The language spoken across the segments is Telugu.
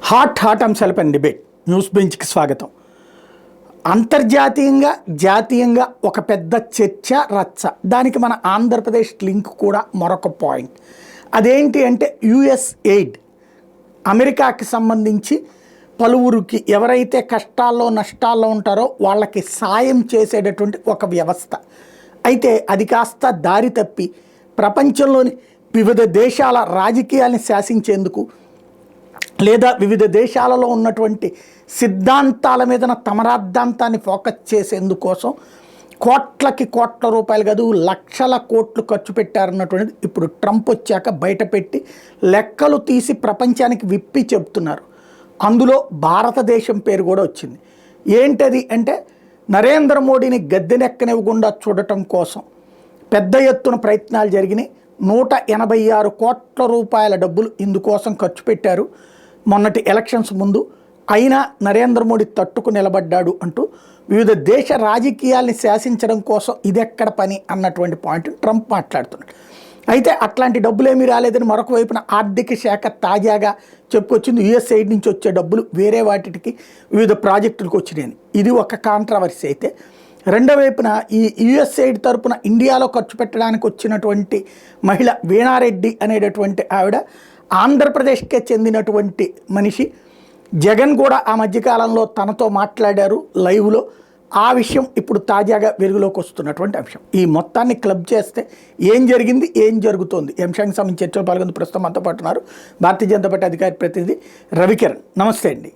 హాట్ అంశాలపై డిబేట్ న్యూస్ బెంచ్కి స్వాగతం. అంతర్జాతీయంగా జాతీయంగా ఒక పెద్ద చర్చ రచ్చ. దానికి మన ఆంధ్రప్రదేశ్ లింక్ కూడా మరొక పాయింట్. అదేంటి అంటే యుఎస్ ఎయిడ్, అమెరికాకి సంబంధించి పలువురికి ఎవరైతే కష్టాల్లో నష్టాల్లో ఉంటారో వాళ్ళకి సాయం చేసేటటువంటి ఒక వ్యవస్థ. అయితే అది కాస్త దారి తప్పి ప్రపంచంలోని వివిధ దేశాల రాజకీయాల్ని శాసించేందుకు లేదా వివిధ దేశాలలో ఉన్నటువంటి సిద్ధాంతాల మీద తమ రాద్ధాంతాన్ని ఫోకస్ చేసేందుకోసం కోట్ల రూపాయలు కాదు లక్షల కోట్లు ఖర్చు పెట్టారన్నటువంటిది ఇప్పుడు ట్రంప్ వచ్చాక బయటపెట్టి లెక్కలు తీసి ప్రపంచానికి విప్పి చెప్తున్నారు. అందులో భారతదేశం పేరు కూడా వచ్చింది. ఏంటది అంటే నరేంద్ర మోడీని గద్దెనెక్కనివ్వకుండా చూడటం కోసం పెద్ద ఎత్తున ప్రయత్నాలు జరిగినాయి. 186 కోట్ల రూపాయల డబ్బులు ఇందుకోసం ఖర్చు పెట్టారు మొన్నటి ఎలక్షన్స్ ముందు. అయినా నరేంద్ర మోడీ తట్టుకు నిలబడ్డాడు అంటూ వివిధ దేశ రాజకీయాల్ని శాసించడం కోసం ఇదెక్కడ పని అన్నటువంటి పాయింట్ ట్రంప్ మాట్లాడుతున్నాడు. అయితే అట్లాంటి డబ్బులు ఏమీ రాలేదని మరొక వైపున ఆర్థిక శాఖ తాజాగా చెప్పుకొచ్చింది. యుఎస్ సైడ్ నుంచి వచ్చే డబ్బులు వేరే వాటికి వివిధ ప్రాజెక్టులకు వచ్చినాయని. ఇది ఒక కాంట్రవర్సీ. అయితే రెండో వైపున ఈ యుఎస్ సైడ్ తరపున ఇండియాలో ఖర్చు పెట్టడానికి వచ్చినటువంటి మహిళ వీణారెడ్డి అనేటటువంటి ఆవిడ ఆంధ్రప్రదేశ్కే చెందినటువంటి మనిషి. జగన్ కూడా ఆ మధ్యకాలంలో తనతో మాట్లాడారు లైవ్లో. ఆ విషయం ఇప్పుడు తాజాగా వెలుగులోకి వస్తున్నటువంటి అంశం. ఈ మొత్తాన్ని క్లబ్ చేస్తే ఏం జరిగింది, ఏం జరుగుతోంది ఈ అంశానికి సంబంధించి చర్చలో పాల్గొని ప్రస్తుతం మనతో పాటు ఉన్నారు భారతీయ జనతా పార్టీ అధికార ప్రతినిధి రవికిరణ్. నమస్తే అండి.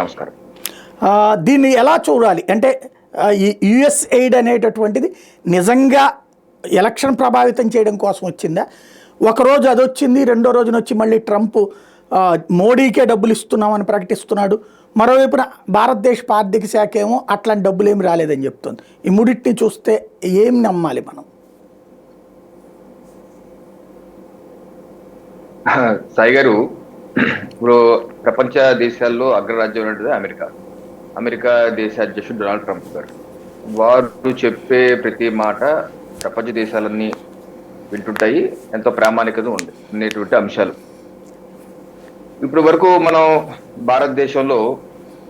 నమస్కారం. దీన్ని ఎలా చూడాలి అంటే ఈ యుఎస్ ఎయిడ్ అనేటటువంటిది నిజంగా ఎలక్షన్ ప్రభావితం చేయడం కోసం వచ్చిందా? ఒకరోజు అది వచ్చింది, రెండో రోజున వచ్చి మళ్ళీ ట్రంప్ మోడీకే డబ్బులు ఇస్తున్నామని ప్రకటిస్తున్నాడు. మరోవైపున భారతదేశ ఆర్థిక శాఖ ఏమో అట్లాంటి డబ్బులు ఏమి రాలేదని చెప్తుంది. ఈ మూడింటిని చూస్తే ఏం నమ్మాలి మనం? సాయి గారు, ఇప్పుడు ప్రపంచ దేశాల్లో అగ్రరాజ్యం అనేది అమెరికా దేశ అధ్యక్షుడు డొనాల్డ్ ట్రంప్ గారు. వారు చెప్పే ప్రతి మాట ప్రపంచ దేశాలన్నీ వింటుంటాయి. ఎంతో ప్రామాణికత ఉండేటువంటి అంశాలు. ఇప్పటి వరకు మనం భారతదేశంలో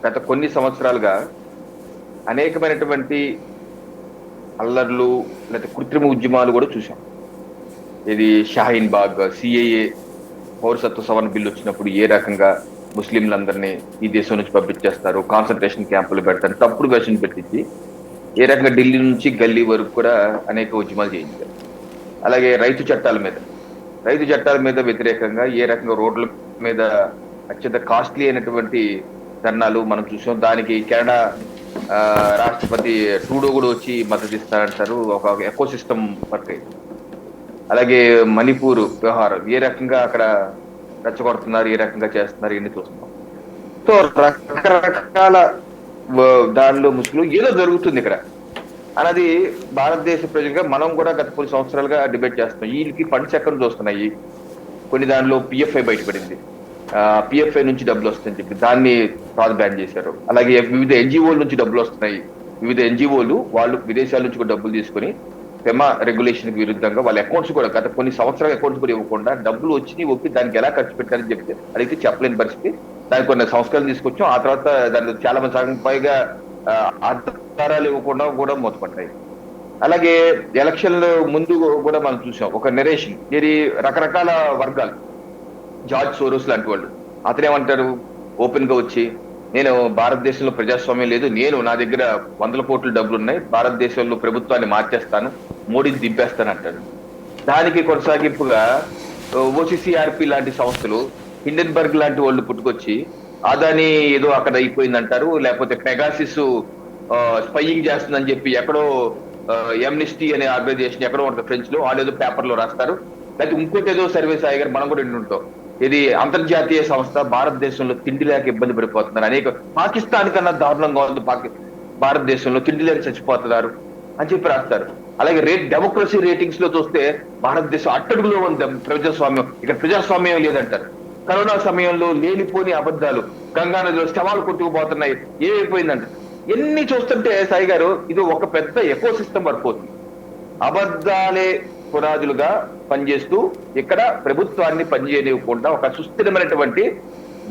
గత కొన్ని సంవత్సరాలుగా అనేకమైనటువంటి అల్లర్లు లేదా కృత్రిమ ఉద్యమాలు కూడా చూసాం. ఇది షాహీన్ బాగ్, సిఏఏ పౌరసత్వ సవరణ బిల్లు వచ్చినప్పుడు ఏ రకంగా ముస్లింలందరినీ ఈ దేశం నుంచి పంపించేస్తారు, కాన్సన్ట్రేషన్ క్యాంపులు పెడతారు, తప్పుడు వెర్షన్ పెట్టించి ఏ రకంగా ఢిల్లీ నుంచి గల్లీ వరకు కూడా అనేక ఉద్యమాలు చేయించారు. అలాగే రైతు చట్టాల మీద వ్యతిరేకంగా ఏ రకంగా రోడ్ల మీద అత్యంత కాస్ట్లీ అయినటువంటి ధర్నాలు మనం చూసాం. దానికి కెనడా రాష్ట్రపతి ట్రూడో కూడా వచ్చి మద్దతు ఇస్తారంటారు. ఒక ఎకో సిస్టమ్ వర్క్ అయింది. అలాగే మణిపూర్ వ్యవహారం ఏ రకంగా అక్కడ రెచ్చగొడుతున్నారు, ఏ రకంగా చేస్తున్నారు, ఇవన్నీ చూస్తున్నాం. సో రకరకాల దానిలో ముసుగులు ఏదో జరుగుతుంది ఇక్కడ అన్నది భారతదేశ ప్రజలుగా మనం కూడా గత కొన్ని సంవత్సరాలుగా డిబేట్ చేస్తున్నాం. వీళ్ళకి ఫండ్స్ ఎక్కడ నుంచి వస్తున్నాయి, కొన్ని దానిలో పిఎఫ్ఐ బయటపడింది. పిఎఫ్ఐ నుంచి డబ్బులు వస్తాయని చెప్పి దాన్ని బ్యాన్ చేశారు. అలాగే వివిధ ఎన్జిఓల నుంచి డబ్బులు వస్తున్నాయి. వివిధ ఎన్జిఓలు వాళ్ళు విదేశాల నుంచి కూడా డబ్బులు తీసుకుని ఫెమా రెగ్యులేషన్ కి విరుద్ధంగా వాళ్ళ అకౌంట్స్ కూడా గత కొన్ని సంవత్సరాల అకౌంట్స్ కూడా ఇవ్వకుండా డబ్బులు వచ్చి ఒప్పి దానికి ఎలా ఖర్చు పెట్టారని చెప్తే అడిగితే చెప్పలేని పరిస్థితి. దానికి కొన్ని సంస్కరణలు తీసుకొచ్చాం. ఆ తర్వాత దాని చాలా మంది సగం పైగా ఆధారాలు ఇవ్వకుండా కూడా మూతపడ్డాయి. అలాగే ఎలక్షన్ల ముందు కూడా మనం చూసాం ఒక నెరేషన్. ఇది రకరకాల వర్గాలు, జార్జ్ సోరోస్ లాంటి వాళ్ళు అతనేమంటారు ఓపెన్ గా వచ్చి, నేను భారతదేశంలో ప్రజాస్వామ్యం లేదు, నా దగ్గర 100 కోట్ల డబ్బులు ఉన్నాయి, భారతదేశంలో ప్రభుత్వాన్ని మార్చేస్తాను, మోడీని దింపేస్తాను అంటాడు. దానికి కొనసాగింపుగా ఓసీసీఆర్పి లాంటి సంస్థలు, హిండెన్బర్గ్ లాంటి వాళ్ళు పుట్టుకొచ్చి అదాని ఏదో అక్కడ అయిపోయిందంటారు, లేకపోతే పెగాసిస్ స్పైయింగ్ చేస్తుందని చెప్పి ఎక్కడో ఎమ్నిస్టీ అనే ఆర్గనైజేషన్ ఎక్కడో ఉంటుంది ఫ్రెంచ్ లో, వాళ్ళు ఏదో పేపర్లో రాస్తారు. లేకపోతే ఇంకోటి ఏదో సర్వీస్ అయ్యారు మనం కూడా వింటుంటాం. ఇది అంతర్జాతీయ సంస్థ భారతదేశంలో తిండి లేక ఇబ్బంది పడిపోతున్నారు, అనేక పాకిస్తాన్ కన్నా దారుణంగా ఉంది, భారతదేశంలో తిండి లేక చచ్చిపోతున్నారు అని చెప్పి రాస్తారు. అలాగే డెమోక్రసీ రేటింగ్స్ లో చూస్తే భారతదేశం అట్టడుగులో ఉంది ప్రజాస్వామ్యం, ఇక్కడ ప్రజాస్వామ్యం లేదంటారు. కరోనా సమయంలో లేనిపోని అబద్ధాలు, గంగా నదిలో శవాలు కొట్టుకుపోతున్నాయి, ఏమైపోయిందంట. ఎన్ని చూస్తుంటే సాయి గారు ఇది ఒక పెద్ద ఎకో సిస్టమ్ వర్క్ అవుతుంది. అబద్ధాలే పునాదులుగా పనిచేస్తూ ఇక్కడ ప్రభుత్వాన్ని పనిచేయనివ్వకుండా ఒక సుస్థిరమైనటువంటి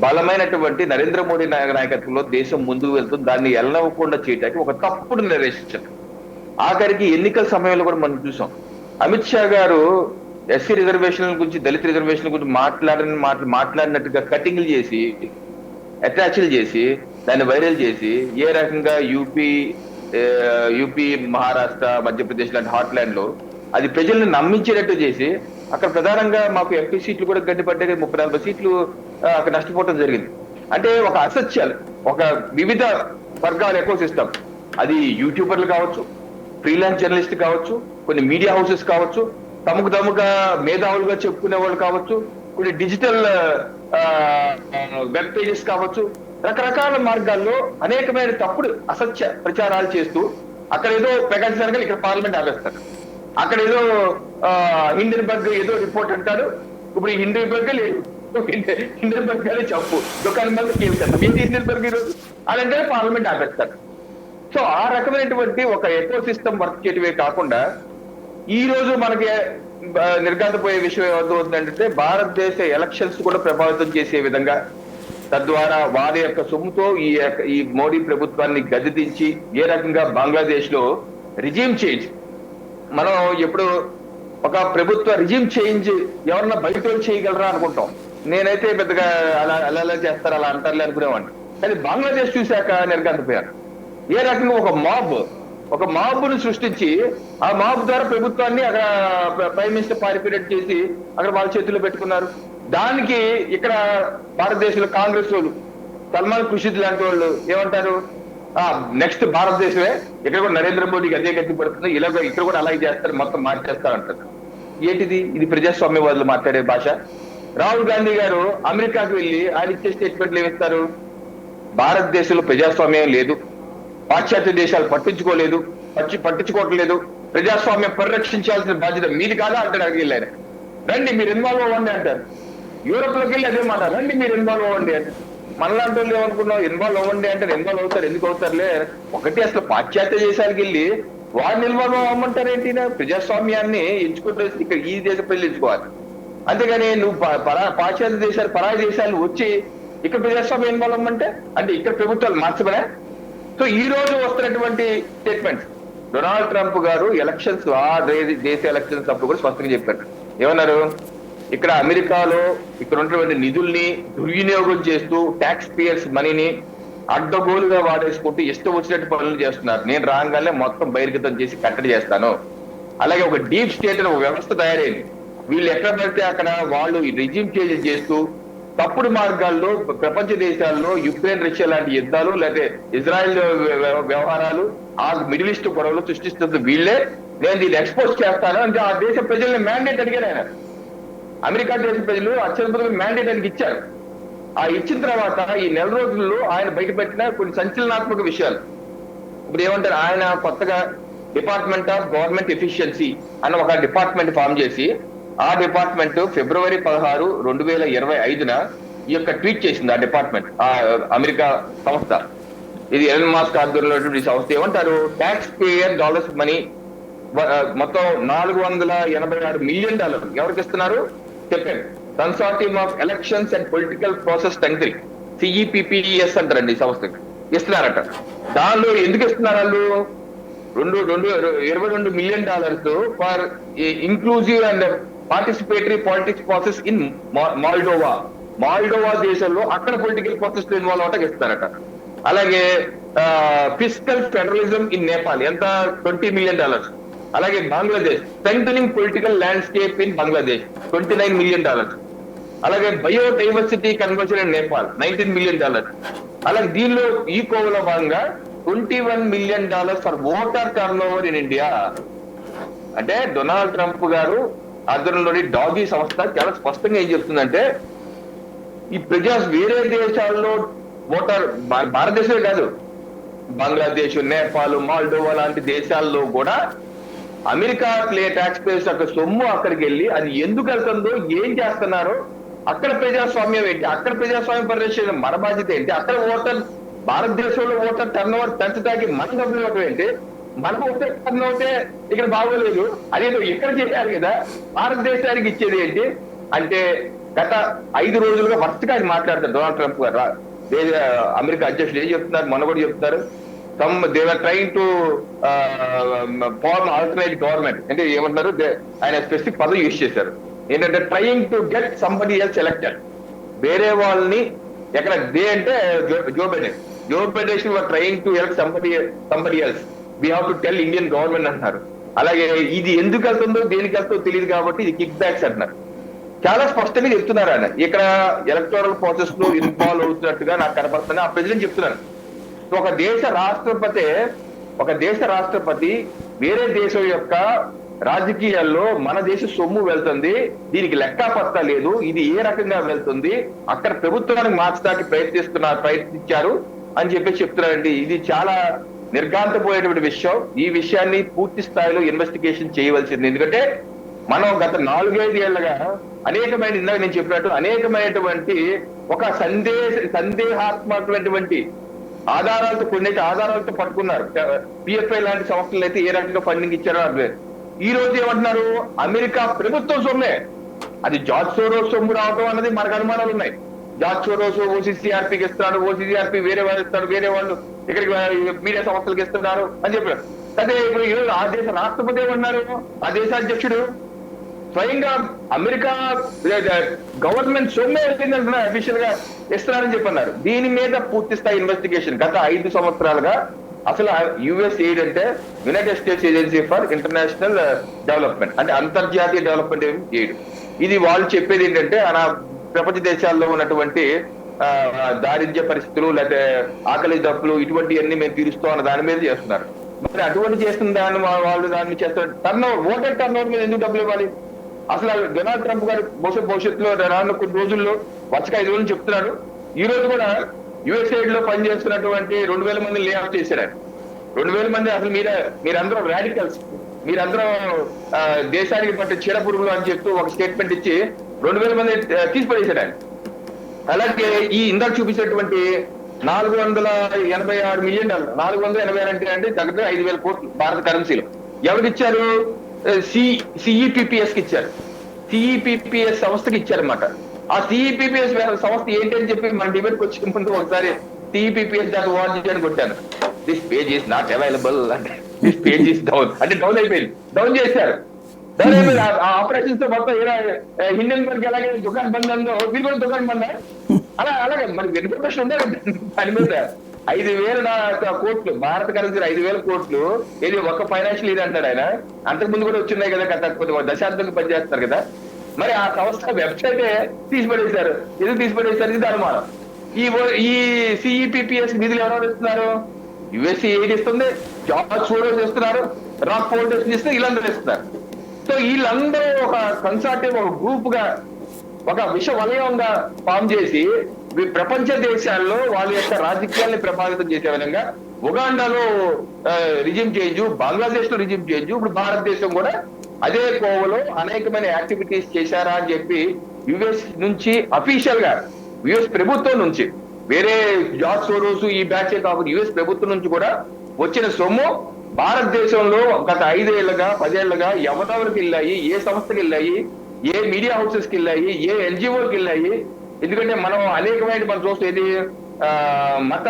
బలమైనటువంటి నరేంద్ర మోడీ నాయకత్వంలో దేశం ముందుకు వెళ్తుంది. దాన్ని ఎల్లవకుండా చేయడానికి ఒక తప్పుడు నిర్దేశించారు. ఆఖరికి ఎన్నికల సమయంలో కూడా మనం చూసాం, అమిత్ షా గారు ఎస్సీ రిజర్వేషన్ల గురించి, దళిత రిజర్వేషన్ల గురించి మాట్లాడినట్టుగా కటింగ్లు చేసి, అటాచ్లు చేసి, దాన్ని వైరల్ చేసి, ఏ రకంగా యూపీ, మహారాష్ట్ర, మధ్యప్రదేశ్ లాంటి హాట్ ల్యాండ్ లో అది ప్రజల్ని నమ్మించేటట్టు చేసి, అక్కడ ప్రధానంగా మాకు ఎంపీ సీట్లు కూడా గడ్డిపడ్డాయి, 30-40 సీట్లు అక్కడ నష్టపోవడం జరిగింది. అంటే ఒక అసత్యాలు, ఒక వివిధ వర్గాల ఎకో సిస్టమ్, అది యూట్యూబర్లు కావచ్చు, ఫ్రీలాన్స్ జర్నలిస్ట్ కావచ్చు, కొన్ని మీడియా హౌసెస్ కావచ్చు, తమకుగా మేధావులుగా చెప్పుకునే వాళ్ళు కావచ్చు, కొన్ని డిజిటల్ వెబ్ పేజెస్ కావచ్చు, రకరకాల మార్గాల్లో అనేకమైన తప్పుడు అసత్య ప్రచారాలు చేస్తూ అక్కడ ఏదో ప్రకటించడానికి ఇక్కడ పార్లమెంట్ ఆపేస్తారు. అక్కడ ఏదో హిండెన్బర్గ్ ఏదో రిపోర్ట్ అంటాడు, ఇప్పుడు ఈ హిండెన్బర్గ్ లేదు, హిండెన్బర్గ్ గానే చెప్పు, దుకాణం మీద కేల్చేస్తాం, ఏంటి హిండెన్బర్గ్ ఈరోజు అలాంటే పార్లమెంట్ ఆపేస్తారు. సో ఆ రకమైనటువంటి ఒక ఎకో సిస్టమ్ వర్క్ చేయటమే కాకుండా ఈ రోజు మనకి నిర్ఘాంతపోయే విషయం ఏమవుతుందంటే, భారతదేశ ఎలక్షన్స్ కూడా ప్రభావితం చేసే విధంగా, తద్వారా వారి యొక్క సొమ్ముతో ఈ మోడీ ప్రభుత్వాన్ని గద్దెదించి ఏ రకంగా బంగ్లాదేశ్ లో రిజీమ్ చేంజ్, మనం ఎప్పుడు ఒక ప్రభుత్వ రిజీమ్ చేంజ్ ఎవరన్నా బయట చేయగలరా అనుకుంటాం. నేనైతే పెద్దగా అలా చేస్తారు, అలా అంటారులే అనుకునేవాడిని. కానీ బంగ్లాదేశ్ చూశాక నిర్ఘాంతపోయారు. ఏ రకంగా ఒక మాబ్ను సృష్టించి, ఆ మాబ్ ద్వారా ప్రభుత్వాన్ని అక్కడ ప్రైమ్ మినిస్టర్ పారిపోయేట్ చేసి అక్కడ వాళ్ళ చేతుల్లో పెట్టుకున్నారు. దానికి ఇక్కడ భారతదేశంలో కాంగ్రెస్ వాళ్ళు, సల్మాన్ ఖుర్షిద్ లాంటి వాళ్ళు ఏమంటారు, నెక్స్ట్ భారతదేశమే, ఇక్కడ కూడా నరేంద్ర మోడీకి అదే గట్టి పడుతుంది, ఇలా ఇక్కడ కూడా అలాగే చేస్తారు, మొత్తం మార్చేస్తారు అంటారు. ఏంటిది? ఇది ప్రజాస్వామ్యవాదులు మాట్లాడే భాష. రాహుల్ గాంధీ గారు అమెరికాకు వెళ్ళి ఆయన ఇచ్చే స్టేట్మెంట్లు ఏమిస్తారు, భారతదేశంలో ప్రజాస్వామ్యం లేదు, పాశ్చాత్య దేశాలు పట్టించుకోవట్లేదు, ప్రజాస్వామ్యం పరిరక్షించాల్సిన బాధ్యత మీది కాదా అంటారు. అడిగి ఆయన, రండి మీరు ఇన్వాల్వ్ అవ్వండి అంటారు. యూరోప్ లోకి వెళ్ళి అదే మాట, రండి మీరు ఇన్వాల్వ్ అవ్వండి అంటే, మనలాంటి వాళ్ళు ఏమనుకున్నాం, ఇన్వాల్వ్ అవ్వండి అంటే ఇన్వాల్వ్ అవుతారు, ఎందుకు అవుతారులే. ఒకటి అసలు పాశ్చాత్య దేశాలకు వెళ్ళి వాడిని ఇన్వాల్వ్ అవ్వమంటారు ఏంటి? ప్రజాస్వామ్యాన్ని ఎంచుకుంటే ఇక్కడ ఈ దేశ ప్రజలు ఎంచుకోవాలి, అంతేగాని నువ్వు పాశ్చాత్య దేశాలు, పరాయి దేశాలు వచ్చి ఇక్కడ ప్రజాస్వామ్యం ఇన్వాల్వ్ అవ్వమంటే అంటే ఇక్కడ ప్రభుత్వాలు మార్చబడే. సో ఈ రోజు వస్తున్నటువంటి స్టేట్మెంట్స్, డొనాల్డ్ ట్రంప్ గారు ఎలక్షన్స్, దేశ ఎలక్షన్స్ అప్పుడు కూడా స్పష్టంగా చెప్పారు. ఏమన్నారు? ఇక్కడ అమెరికాలో ఇక్కడ ఉన్నటువంటి నిధుల్ని దుర్వినియోగం చేస్తూ ట్యాక్స్ పేయర్స్ మనీని అడ్డగోలుగా వాడేసుకుంటూ ఇష్టం వచ్చినట్టు పనులు చేస్తున్నారు, నేను రాగానే మొత్తం బహిర్గతం చేసి కట్టడి చేస్తాను. అలాగే ఒక డీప్ స్టేట్ అనే ఒక వ్యవస్థ తయారైంది, వీళ్ళు ఎక్కడ పడితే అక్కడ వాళ్ళు రిజిమ్ చేంజ్ చేస్తూ తప్పుడు మార్గాల్లో ప్రపంచ దేశాల్లో యుక్రెయిన్, రష్యా లాంటి యుద్ధాలు, లేకపోతే ఇజ్రాయెల్ వ్యవహారాలు, ఆ మిడిల్ ఈస్ట్ గొడవలు సృష్టిస్తుంది వీళ్ళే, నేను దీన్ని ఎక్స్పోజ్ చేస్తాను అంటే ఆ దేశ ప్రజల్ని మ్యాండేట్ అడిగారు ఆయన. అమెరికా దేశ ప్రజలు అత్యధిక మ్యాండేట్ ఆయనకి ఇచ్చారు. ఆ ఇచ్చిన తర్వాత ఈ నెల రోజుల్లో ఆయన బయటపెట్టిన కొన్ని సంచలనాత్మక విషయాలు. ఇప్పుడు ఏమంటారు, ఆయన కొత్తగా డిపార్ట్మెంట్ ఆఫ్ గవర్నమెంట్ ఎఫిషియన్సీ అన్న ఒక డిపార్ట్మెంట్ ఫామ్ చేసి, ఆ డిపార్ట్మెంట్ ఫిబ్రవరి 16, 2025 ఈ యొక్క ట్వీట్ చేసింది. ఆ డిపార్ట్మెంట్, ఆ అమెరికా సంస్థ, ఇది ఎలన్ మాస్క్ ఆధ్వర్యంలో సంస్థ. ఏమంటారు, ట్యాక్స్ పేయర్ డాలర్స్ మనీ మొత్తం $486 మిలియన్ ఎవరికి ఇస్తున్నారు చెప్పారు. Consortium of elections and political process strengthening, CEPPES అంటారండి ఈ సంస్థకి ఇస్తున్నారట. దానిలో ఎందుకు ఇస్తున్నారు వాళ్ళు? $22 million for inclusive and participatory politics process in Moldova దేశంలో అక్కడ పొలిటికల్ ప్రాసెస్ ఇన్వాల్వ్ అవటానికి ఇస్తారట. అలాగే ఫిస్కల్ ఫెడరలిజం ఇన్ నేపాల్, ఎంత $20 మిలియన్. అలాగే Bangladesh, strengthening political landscape in Bangladesh, $29 million. అలాగే biodiversity conversion in Nepal, $19 million. అలాగే దీనిలో ఈ కోవలో భాగంగా $21 million for voter turnover in India. అంటే డొనాల్డ్ ట్రంప్ గారు ఆధ్వర్యంలోని డాగీ సంస్థ చాలా స్పష్టంగా ఏం చెప్తుందంటే, ఈ వేరే దేశాల్లో ఓటర్, భారతదేశమే కాదు, బంగ్లాదేశ్, నేపాల్, మాల్డోవా లాంటి దేశాల్లో కూడా అమెరికా ట్యాక్స్ పేయర్స్ యొక్క సొమ్ము అక్కడికి వెళ్ళి అది ఎందుకు వెళ్తుందో, ఏం చేస్తున్నారో, అక్కడ ప్రజాస్వామ్యం ఏంటి, అక్కడ ప్రజాస్వామ్యం పరిరక్షణ మన బాధ్యత ఏంటి, అక్కడ ఓటర్, భారతదేశంలో ఓటర్ టర్న్ ఓవర్ పెంచడానికి మన డబ్బులు ఇవ్వడం ఏంటి, మనం ఒకటే టర్న్ అవుతే ఇక్కడ బాగోలేదు, అదేదో ఇక్కడ చేయాలి కదా, భారతదేశానికి ఇచ్చేది ఏంటి అంటే గత 5 రోజులుగా వరుసగా ఆయన మాట్లాడతారు డొనాల్డ్ ట్రంప్ గారు. అమెరికా అధ్యక్షుడు ఏం చెప్తున్నారు, మొన్న కూడా చెప్తున్నారు, they are trying to form alternate government అంటే ఏమంటారు, ఆయన స్పెసిఫిక్ పదం యూజ్ చేశారు ఏంటంటే trying to get somebody else elected. వేరే వాళ్ళని ఎక్కడ దే అంటే Joe Biden trying to elect somebody else, we have to tell Indian government అంటున్నారు. అలాగే ఇది ఎందుకు వెళ్తుందో దేనికి వెళ్తుందో తెలియదు కాబట్టి ఇది కిక్ బ్యాక్స్ అంటున్నారు. చాలా స్పష్టంగా చెప్తున్నారు ఆయన, ఇక్కడ ఎలక్టోరల్ ప్రాసెస్ లో ఇన్వాల్వ్ అవుతున్నట్టుగా నాకు కనపడుతుంది. ఆ ప్రెసిడెంట్ చెప్తున్నారు, ఒక దేశ రాష్ట్రపతి వేరే దేశం యొక్క రాజకీయాల్లో మన దేశ సొమ్ము వెళ్తుంది, దీనికి లెక్కాపత్తా లేదు, ఇది ఏ రకంగా వెళ్తుంది, అక్కడ ప్రభుత్వానికి మార్చడానికి ప్రయత్నించారు అని చెప్పి చెప్తున్నారండి. ఇది చాలా నిర్ఘాంతపోయేటువంటి విషయం. ఈ విషయాన్ని పూర్తి స్థాయిలో ఇన్వెస్టిగేషన్ చేయవలసింది. ఎందుకంటే మనం గత 4-5 ఏళ్లుగా అనేకమైన, ఇందాక నేను చెప్పినట్టు అనేకమైనటువంటి ఒక సందేహాత్మకమైనటువంటి ఆధారాలతో కొన్ని ఆధారాలతో పట్టుకున్నారు. పిఎఫ్ఐ లాంటి సంస్థలు అయితే ఏ రకంగా ఫండింగ్ ఇచ్చారో అర్థం. ఈ రోజు ఏమంటున్నారు, అమెరికా ప్రభుత్వం సొమ్మే, అది జార్జ్ సోరోస్ సొమ్ము రావడం అన్నది మనకు అనుమానాలు ఉన్నాయి. జార్జ్ సోరోస్ ఓసీసీఆర్పీకి ఇస్తున్నాడు, ఓసీసీఆర్పీ వేరే వాళ్ళు ఇస్తాడు, వేరే వాళ్ళు ఇక్కడికి మీడియా సంస్థలకు ఇస్తున్నారు అని చెప్పారు. అదే ఇప్పుడు ఈరోజు ఆ దేశ రాష్ట్రపతి ఏమన్నారు, ఆ దేశ అధ్యక్షుడు స్వయంగా అమెరికా గవర్నమెంట్ సొమ్మే వెళ్ళిందంటున్నారు, అఫీషియల్ గా ఇస్తున్నారని చెప్పన్నారు. దీని మీద పూర్తి స్థాయి ఇన్వెస్టిగేషన్ గత 5 సంవత్సరాలుగా అసలు యుఎస్ ఎయిడ్ అంటే United states agency for international development అంటే అంతర్జాతీయ డెవలప్మెంట్ ఎయిడ్. ఇది వాళ్ళు చెప్పేది ఏంటంటే ప్రపంచ దేశాల్లో ఉన్నటువంటి దారిద్ర్య పరిస్థితులు లేకపోతే ఆకలి దప్పులు ఇటువంటివన్నీ మేము తీరుస్తాం అన్న దాని మీద చేస్తున్నారు. మరి అటువంటి చేస్తున్న దాన్ని వాళ్ళు దాన్ని చేస్తారు. ఓటర్ టర్న్ ఓవర్ మీద ఎందుకు డబ్బులు ఇవ్వాలి? అసలు డొనాల్డ్ ట్రంప్ గారు భవిష్యత్తులో రానున్న కొన్ని రోజుల్లో వచ్చక 5 రోజులు చెప్తున్నారు. ఈ రోజు కూడా యుఎస్ఐడ్ లో పనిచేస్తున్నటువంటి 2000 మంది లే ఆఫ్ చేశారు. 2000 మంది అసలు మీరందరూ రాడికల్స్, మీరందరూ దేశానికి పట్టే చీడ పురుగులు అని చెప్తూ ఒక స్టేట్మెంట్ ఇచ్చి 2000 మంది తీసిపడేశారు ఆయన. అలాగే ఈ ఇందాక చూపించినటువంటి $486 మిలియన్, 486 అంటే దగ్గర 5,000 కోట్లు భారత కరెన్సీలో ఎవరికి ఇచ్చారు? సిఈపిపిఎస్ కి ఇచ్చారు. సిఈపిపిఎస్ సంస్థకి ఇచ్చారన్నమాట. ఆ సిఈపిపిఎస్ సంస్థ ఏంటని చెప్పి మన డిబేట్కి వచ్చే ముందు ఒకసారి సిఈపిపిఎస్ దాకా వార్డ్ అని కొట్టాను. This page is not available అంటే దిస్ పేజ్ ఈస్ డౌన్ అంటే డౌన్ అయిపోయింది, డౌన్ చేశారు. డౌన్ అయిపోయింది. ఆ ఆపరేషన్స్ తో మొత్తం హిండెన్బర్గ్ ఎలాగే దుకాణం బంద్ అందో మీరు కూడా దుకాణం బందా అలాగే మనకి ఇన్ఫర్మేషన్ ఉండే దాని మీద 5,000 కోట్లు భారత కరెన్సీ 5,000 కోట్లు ఇది ఒక ఫైనాన్షియల్ ఇది అంటాడు ఆయన. అంతకుముందు కూడా వచ్చిన్నాయి కదా, గత దశాబ్దంగా పనిచేస్తారు కదా. మరి ఆ సంస్థ వెబ్సైట్ తీసిపడేశారు. ఎందుకు తీసిపడేశారు? ఇది అనుమానం. ఈ సిఈపిపిఎస్ నిధులు ఎవరెవరు ఇస్తున్నారు? యుఎస్ఏ ఎయిడ్ ఇస్తుంది, జార్జ్ సోరోస్ ఇస్తున్నారు, రాక్ ఫౌండేషన్ ఇస్తే వీళ్ళందరూ ఇస్తున్నారు. సో వీళ్ళందరూ ఒక కన్సార్టివ్, ఒక గ్రూప్ గా, ఒక విష వలయంగా ఫామ్ చేసి ప్రపంచ దేశాల్లో వాళ్ళ యొక్క రాజకీయాల్ని ప్రభావితం చేసే విధంగా ఉగాండాలో రిజిమ్ చేంజ్, బంగ్లాదేశ్ లో రిజిమ్ చేంజ్, ఇప్పుడు భారతదేశం కూడా అదే కోవలో అనేకమైన యాక్టివిటీస్ చేశారా అని చెప్పి యుఎస్ నుంచి అఫీషియల్ గా, యుఎస్ ప్రభుత్వం నుంచి, వేరే జార్జ్ సోరోస్ ఈ బ్యాచే కాకుండా యుఎస్ ప్రభుత్వం నుంచి కూడా వచ్చిన సొమ్ము భారతదేశంలో గత 5 ఏళ్లుగా 10 ఏళ్లుగా ఎవరెవరికి వెళ్ళాయి, ఏ సంస్థకి వెళ్ళాయి, ఏ మీడియా హౌసెస్ కి వెళ్ళాయి, ఏ ఎన్జిఓకి వెళ్ళాయి. ఎందుకంటే మనం అనేకమైన మనం చూస్తే మత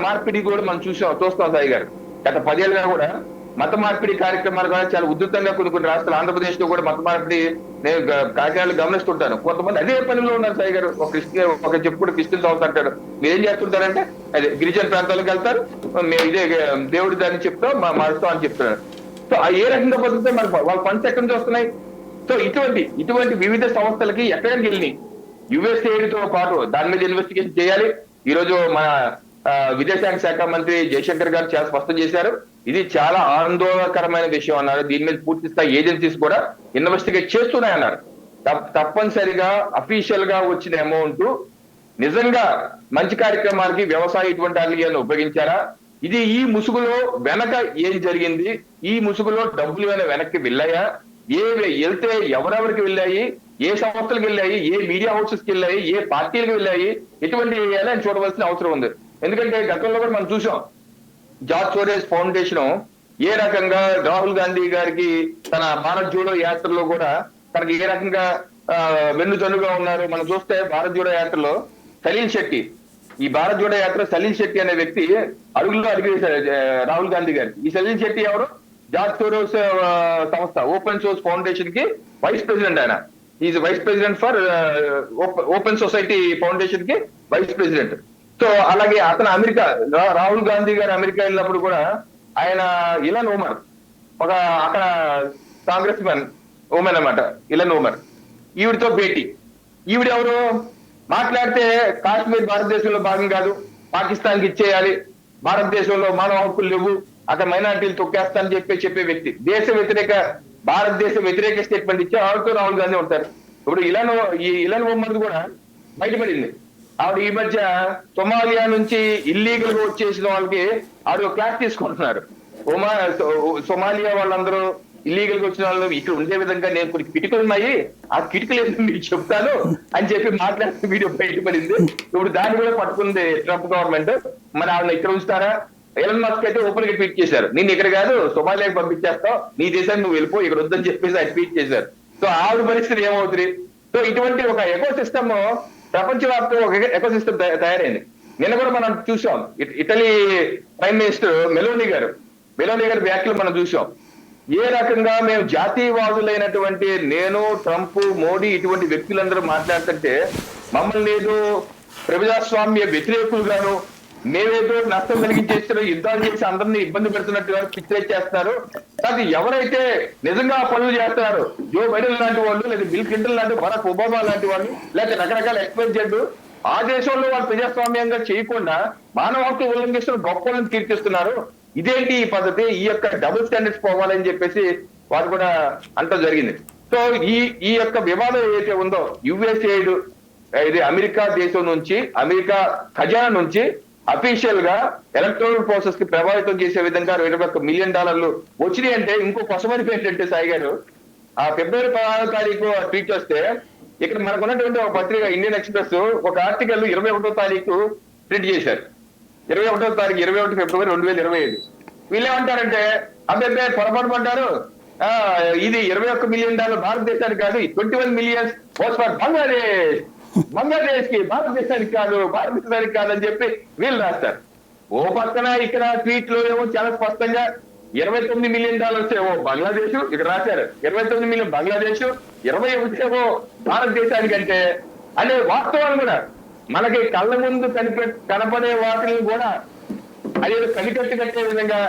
మార్పిడి కూడా మనం చూస్తాం సాయి గారు. గత 10 ఏళ్ళుగా కూడా మత మార్పిడి కార్యక్రమాలు కూడా చాలా ఉధృతంగా కొన్ని రాష్ట్రాలు, ఆంధ్రప్రదేశ్ లో కూడా మత మార్పిడి నేను కార్యక్రమాలు గమనిస్తుంటాను. కొంతమంది అదే పనిలో ఉన్నారు సాయి గారు. ఒక చెప్పుడు క్రిస్టియన్ సంస్థ అంటాడు, మీరు ఏం చేస్తుంటారంటే అదే గిరిజన ప్రాంతాలకు వెళ్తారు, మేము ఇదే దేవుడి దాన్ని చెప్తాం మారుస్తాం అని చెప్తున్నారు. సో ఏ రకంగా బతుకుతాయి మనకు వాళ్ళ ఫండ్స్ ఎక్కడి నుంచి వస్తున్నాయి? సో ఇటువంటి వివిధ సంస్థలకి ఎక్కడికి వెళ్ళినాయి? యుఎస్ఏతో పాటు దాని మీద ఇన్వెస్టిగేషన్ చేయాలి. ఈ రోజు మన విదేశాంగ శాఖ మంత్రి జయశంకర్ గారు చాలా స్పష్టం చేశారు, ఇది చాలా ఆందోళనకరమైన విషయం అన్నారు. దీని మీద పూర్తి స్థాయి ఏజెన్సీస్ కూడా ఇన్వెస్టిగేట్ చేస్తున్నాయన్నారు. తప్పనిసరిగా అఫీషియల్ గా వచ్చిన అమౌంట్ నిజంగా మంచి కార్యక్రమాలకి, వ్యవసాయ ఇటువంటి వాటికి ఉపయోగించారా? ఇది ఈ ముసుగులో వెనక ఏం జరిగింది? ఈ ముసుగులో డబ్బులు ఏమైనా వెనక్కి వెళ్ళాయా? వెళ్తే ఎవరెవరికి వెళ్ళాయి, ఏ సంస్థలకు వెళ్ళాయి, ఏ మీడియా హౌసెస్ కి వెళ్ళాయి, ఏ పార్టీలకు వెళ్ళాయి, ఎటువంటి చూడవలసిన అవసరం ఉంది. ఎందుకంటే గతంలో కూడా మనం చూసాం, జార్జ్ సోరోస్ ఫౌండేషన్ ఏ రకంగా రాహుల్ గాంధీ గారికి తన భారత్ జోడో యాత్రలో కూడా తనకి ఏ రకంగా వెన్నుదన్నుగా ఉన్నారు. మనం చూస్తే భారత్ జోడో యాత్రలో సలీల్ శెట్టి, ఈ భారత్ జోడో యాత్ర సలీల్ శెట్టి అనే వ్యక్తి అడుగుల్లో అడిగేశారు రాహుల్ గాంధీ గారికి. ఈ సలీల్ శెట్టి ఎవరు? జార్జ్ సోరోస్ సంస్థ ఓపెన్ సోర్స్ ఫౌండేషన్ కి వైస్ ప్రెసిడెంట్. ఆయన is vice president for open society foundation కి వైస్ ప్రెసిడెంట్. సో అలాగే అతను అమెరికా, రాహుల్ గాంధీ గారు అమెరికా వెళ్ళినప్పుడు కూడా ఆయన ఇలన్ ఉమర్, ఒక అక్కడ కాంగ్రెస్ మ్యాన్ ఉమెన్ అన్నమాట, ఇలన్ ఉమర్, ఈవిడితో భేటీ. ఈవిడెవరు? మాట్లాడితే కాశ్మీర్ భారతదేశంలో భాగం కాదు, పాకిస్తాన్కి ఇచ్చేయాలి, భారతదేశంలో మానవ హక్కులు లేవు, అక్కడ మైనార్టీలు తొక్కేస్తానని చెప్పే వ్యక్తి, దేశ వ్యతిరేక, భారతదేశ వ్యతిరేక స్టేట్మెంట్ ఇచ్చే ఆవిడతో రాహుల్ గాంధీ ఉంటారు. ఇప్పుడు ఇలన్ ఉమర్ కూడా బయటపడింది. ఆవిడ ఈ మధ్య సొమాలియా నుంచి ఇల్లీగల్ గా వచ్చేసిన వాళ్ళకి ఆవిడ క్లాస్ తీసుకుంటున్నారు. సొమాలియా వాళ్ళందరూ ఇల్లీగల్ గా వచ్చిన వాళ్ళు ఇక్కడ ఉండే విధంగా నేను కొన్ని కిటికలు ఉన్నాయి, ఆ కిటికలు ఏంటో మీకు చెప్తాను అని చెప్పి మాట్లాడిన వీడియో బయటపడింది. ఇప్పుడు దాన్ని కూడా పట్టుకుంది ట్రంప్ గవర్నమెంట్. మరి ఆవిడ ఇక్కడ ఉంచుతారా? ఎలన్ మస్క్ అయితే ఓపెన్ గా ట్వీట్ చేశారు, నేను ఇక్కడ కాదు సొమాలియాకి పంపించేస్తావు, నీ దేశాన్ని నువ్వు వెళ్ళిపో, ఇక్కడ వద్దని చెప్పేసి ఆయన ట్వీట్ చేశారు. సో ఆవిడ పరిస్థితి ఏమవుతుంది? సో ఇటువంటి ఒక ఎకో సిస్టమ్ ప్రపంచవ్యాప్తంగా ఒక ఎకో సిస్టమ్ తయారైంది. నిన్న కూడా మనం చూసాం, ఇటలీ ప్రైమ్ మినిస్టర్ మెలోనీ గారు వ్యాఖ్యలు మనం చూసాం. ఏ రకంగా మేము జాతీయవాదులైనటువంటి నేను, ట్రంప్, మోడీ ఇటువంటి వ్యక్తులందరూ మాట్లాడుతుంటే మమ్మల్ని ఏదో ప్రజాస్వామ్య వ్యతిరేకులుగాను, మేమేదో నష్టం కలిగించేస్తారు, యుద్ధాలు చేసి అందరినీ ఇబ్బంది పెడుతున్నట్టుగా పిక్చరైజ్ చేస్తున్నారు. అది ఎవరైతే నిజంగా పనులు చేస్తున్నారు, జో బైడెన్ లాంటి వాళ్ళు, లేదా బిల్ క్లింటన్ లాంటి, బరాక్ ఒబామా లాంటి వాళ్ళు, లేదా రకరకాల ఎక్స్పెరిమెంట్ ఆ దేశంలో వాళ్ళు ప్రజాస్వామ్యంగా చేయకుండా మానవ హక్కులు ఉల్లంఘిస్తున్న గొప్ప వాళ్ళని కీర్తిస్తున్నారు. ఇదేంటి ఈ పద్ధతి? ఈ యొక్క డబుల్ స్టాండర్డ్స్ పోవాలని చెప్పేసి వారు కూడా అంటూ జరిగింది. సో ఈ యొక్క వివాదం ఏదైతే ఉందో, యుఎస్ఏడ్ ఇది అమెరికా దేశం నుంచి, అమెరికా ఖజానా నుంచి అఫీషియల్ గా ఎలక్ట్రల్ ప్రాసెస్ కి ప్రభావితం చేసే విధంగా $21 మిలియన్ వచ్చినాయి. అంటే ఇంకో కొసమరిపి ఏంటంటే సాయి గారు, ఆ ఫిబ్రవరి 16వ తారీఖు ట్వీట్ వస్తే ఇక్కడ మనకు ఉన్నటువంటి ఒక పత్రిక ఇండియన్ ఎక్స్ప్రెస్ ఒక ఆర్టికల్ 21వ తారీఖు ప్రింట్ చేశారు. 21వ తారీఖు 21 ఫిబ్రవరి 2025. వీళ్ళేమంటారంటే అబ్బాయి పొరపాటు పడ్డారు, ఇది $21 మిలియన్ భారతదేశానికి కాదు, 21 మిలియన్స్ వాస్ ఫర్ బంగ్లాదేశ్ కి, భారతదేశానికి కాదు అని చెప్పి వీళ్ళు రాస్తారు. ఓ పక్కన ఇక్కడ ట్వీట్ లో ఏమో చాలా స్పష్టంగా $29 మిలియన్ ఏమో బంగ్లాదేశ్ ఇక్కడ రాశారు, 29 మిలియన్ బంగ్లాదేశ్, 21 ఏమో భారతదేశానికి. అంటే వాస్తవాలు కూడా మనకి కళ్ళ ముందు కనపడే వాటిని కూడా అదేదో కనికట్టు కట్టే విధంగా,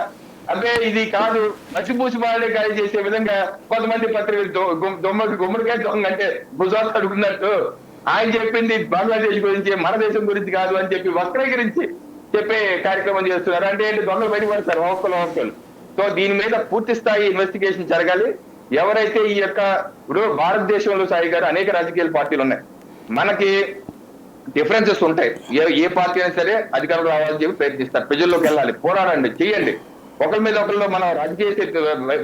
అబ్బే ఇది కాదు మసిపూసి మారేకాయ చేసే విధంగా కొంతమంది పత్రికలు గుమ్మడికాయ దొంగ అంటే భుజాలు అడుగుతున్నట్టు ఆయన చెప్పింది బంగ్లాదేశ్ గురించి, మన దేశం గురించి కాదు అని చెప్పి వక్రీకరించి చెప్పే కార్యక్రమం చేస్తున్నారు. అంటే దొంగలు బయటపడతారు ఒక్కలు. సో దీని మీద పూర్తి స్థాయి ఇన్వెస్టిగేషన్ జరగాలి. ఎవరైతే ఈ యొక్క ఇప్పుడు భారతదేశంలో సాయి గారు అనేక రాజకీయ పార్టీలు ఉన్నాయి, మనకి డిఫరెన్సెస్ ఉంటాయి. ఏ పార్టీ అయినా సరే అధికారంలో రావాలని చెప్పి ప్రయత్నిస్తారు, ప్రజల్లోకి వెళ్ళాలి, పోరాడండి, చెయ్యండి. ఒకరి మీద ఒకరిలో మనం రాజకీయ